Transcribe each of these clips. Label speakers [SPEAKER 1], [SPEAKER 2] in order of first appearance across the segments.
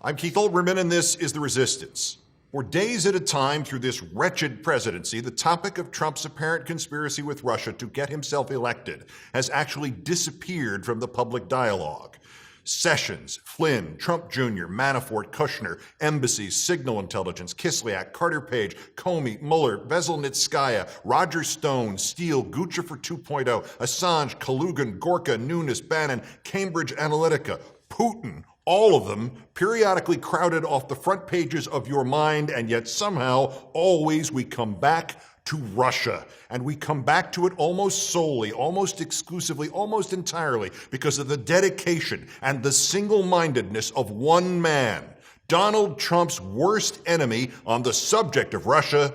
[SPEAKER 1] I'm Keith Olbermann, and this is The Resistance. For days at a time through this wretched presidency, the topic of Trump's apparent conspiracy with Russia to get himself elected has actually disappeared from the public dialogue. Sessions, Flynn, Trump Jr., Manafort, Kushner, embassies, signal intelligence, Kislyak, Carter Page, Comey, Mueller, Veselnitskaya, Roger Stone, Steele, Guccifer 2.0, Assange, Kalugin, Gorka, Nunes, Bannon, Cambridge Analytica, Putin, all of them periodically crowded off the front pages of your mind, and yet somehow always we come back to Russia. And we come back to it almost solely, almost exclusively, almost entirely because of the dedication and the single-mindedness of one man, Donald Trump's worst enemy on the subject of Russia,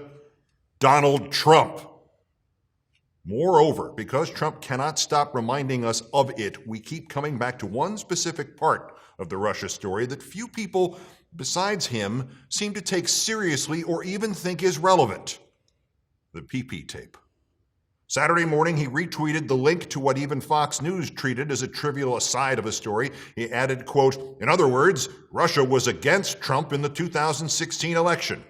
[SPEAKER 1] Donald Trump. Moreover, because Trump cannot stop reminding us of it, we keep coming back to one specific part of the Russia story that few people besides him seem to take seriously or even think is relevant: the PP tape. Saturday morning, he retweeted the link to what even Fox News treated as a trivial aside of a story. He added, quote, "In other words, Russia was against Trump in the 2016 election."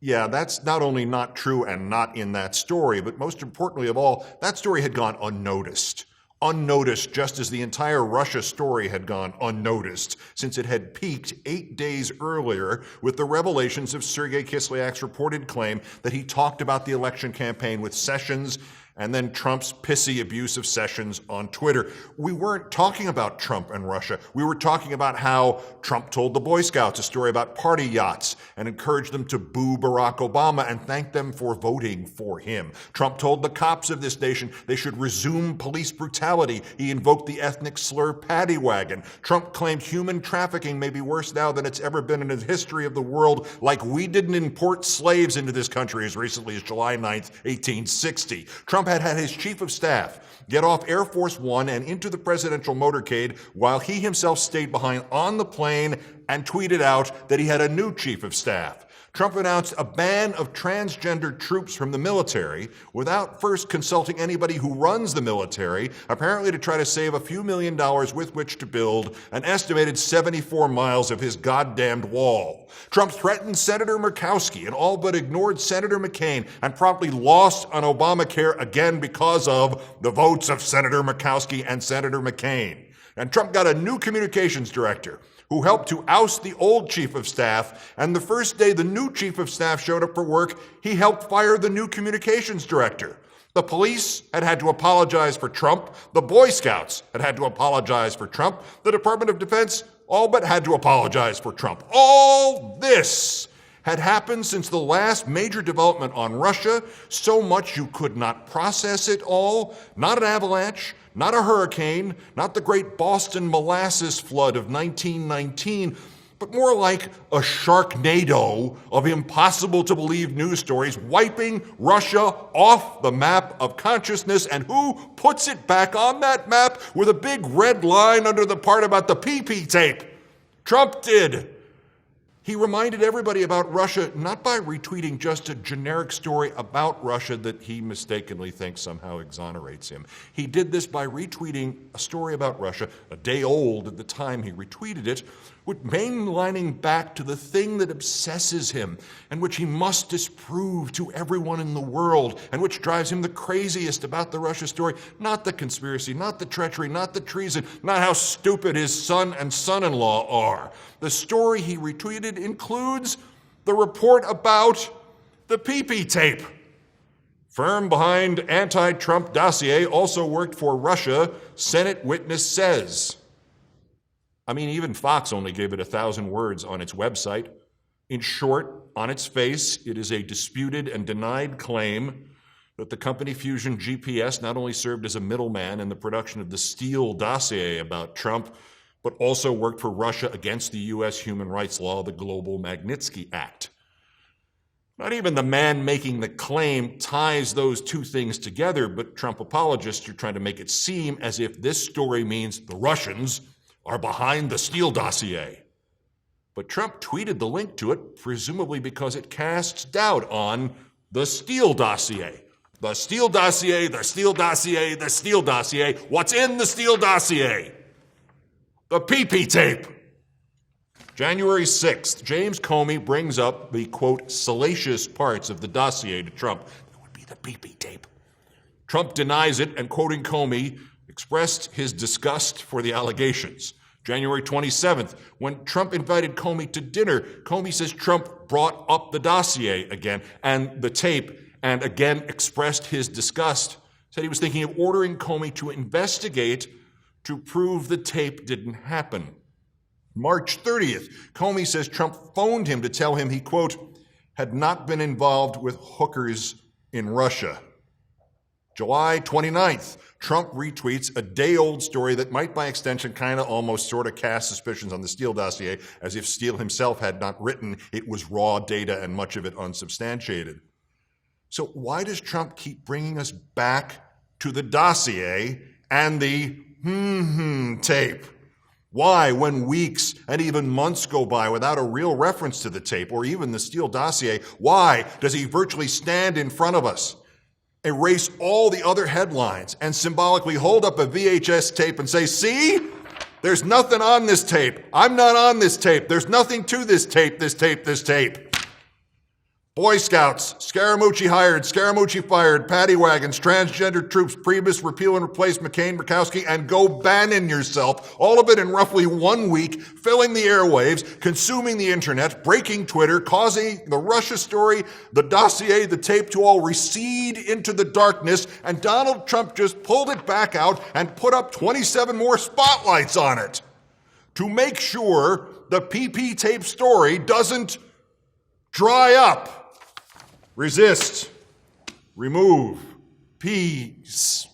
[SPEAKER 1] Yeah, that's not only not true and not in that story, but most importantly of all, that story had gone unnoticed. Unnoticed, just as the entire Russia story had gone unnoticed, since it had peaked 8 days earlier with the revelations of Sergei Kislyak's reported claim that he talked about the election campaign with Sessions and then Trump's pissy abuse of Sessions on Twitter. We weren't talking about Trump and Russia. We were talking about how Trump told the Boy Scouts a story about party yachts and encouraged them to boo Barack Obama and thank them for voting for him. Trump told the cops of this nation they should resume police brutality. He invoked the ethnic slur paddy wagon. Trump claimed human trafficking may be worse now than it's ever been in the history of the world, like we didn't import slaves into this country as recently as July 9th, 1860. Trump had his chief of staff get off Air Force One and into the presidential motorcade while he himself stayed behind on the plane and tweeted out that he had a new chief of staff. Trump announced a ban of transgender troops from the military without first consulting anybody who runs the military, apparently to try to save a few $1 million with which to build an estimated 74 miles of his goddamned wall. Trump threatened Senator Murkowski and all but ignored Senator McCain and promptly lost on Obamacare again because of the votes of Senator Murkowski and Senator McCain. And Trump got a new communications director who helped to oust the old chief of staff, and the first day the new chief of staff showed up for work, he helped fire the new communications director. The police had to apologize for Trump. The Boy Scouts had to apologize for Trump. The Department of Defense all but had to apologize for Trump. All this had happened since the last major development on Russia, so much you could not process it all. Not an avalanche, not a hurricane, not the great Boston molasses flood of 1919, but more like a sharknado of impossible-to-believe news stories wiping Russia off the map of consciousness. And who puts it back on that map with a big red line under the part about the PP tape? Trump did. He reminded everybody about Russia not by retweeting just a generic story about Russia that he mistakenly thinks somehow exonerates him. He did this by retweeting a story about Russia, a day old at the time he retweeted it, with mainlining back to the thing that obsesses him and which he must disprove to everyone in the world and which drives him the craziest about the Russia story. Not the conspiracy, not the treachery, not the treason, not how stupid his son and son-in-law are. The story he retweeted includes the report about the PP tape. Firm behind anti-Trump dossier also worked for Russia, Senate witness says. I mean, even Fox only gave it 1,000 words on its website. In short, on its face, it is a disputed and denied claim that the company Fusion GPS not only served as a middleman in the production of the Steele dossier about Trump, but also worked for Russia against the U.S. human rights law, the Global Magnitsky Act. Not even the man making the claim ties those two things together, but Trump apologists are trying to make it seem as if this story means the Russians are behind the Steele dossier. But Trump tweeted the link to it, presumably because it casts doubt on the Steele dossier. The Steele dossier, the Steele dossier, the Steele dossier. What's in the Steele dossier? The PP tape. January 6th, James Comey brings up the, quote, salacious parts of the dossier to Trump. That would be the PP tape. Trump denies it and, quoting Comey, expressed his disgust for the allegations. January 27th, when Trump invited Comey to dinner, Comey says Trump brought up the dossier again and the tape and again expressed his disgust. Said he was thinking of ordering Comey to investigate to prove the tape didn't happen. March 30th, Comey says Trump phoned him to tell him he, quote, had not been involved with hookers in Russia. July 29th, Trump retweets a day-old story that might, by extension, kind of almost sort of cast suspicions on the Steele dossier, as if Steele himself had not written it was raw data and much of it unsubstantiated. So why does Trump keep bringing us back to the dossier and the tape? Why, when weeks and even months go by without a real reference to the tape or even the Steele dossier, why does he virtually stand in front of us, erase all the other headlines, and symbolically hold up a VHS tape and say, see, there's nothing on this tape. I'm not on this tape. There's nothing to this tape, this tape, this tape. Boy Scouts, Scaramucci hired, Scaramucci fired, paddy wagons, transgender troops, Priebus, repeal and replace McCain, Murkowski, and go Bannon yourself. All of it in roughly 1 week, filling the airwaves, consuming the internet, breaking Twitter, causing the Russia story, the dossier, the tape to all recede into the darkness, and Donald Trump just pulled it back out and put up 27 more spotlights on it to make sure the PP tape story doesn't dry up. Resist. Remove. Peace.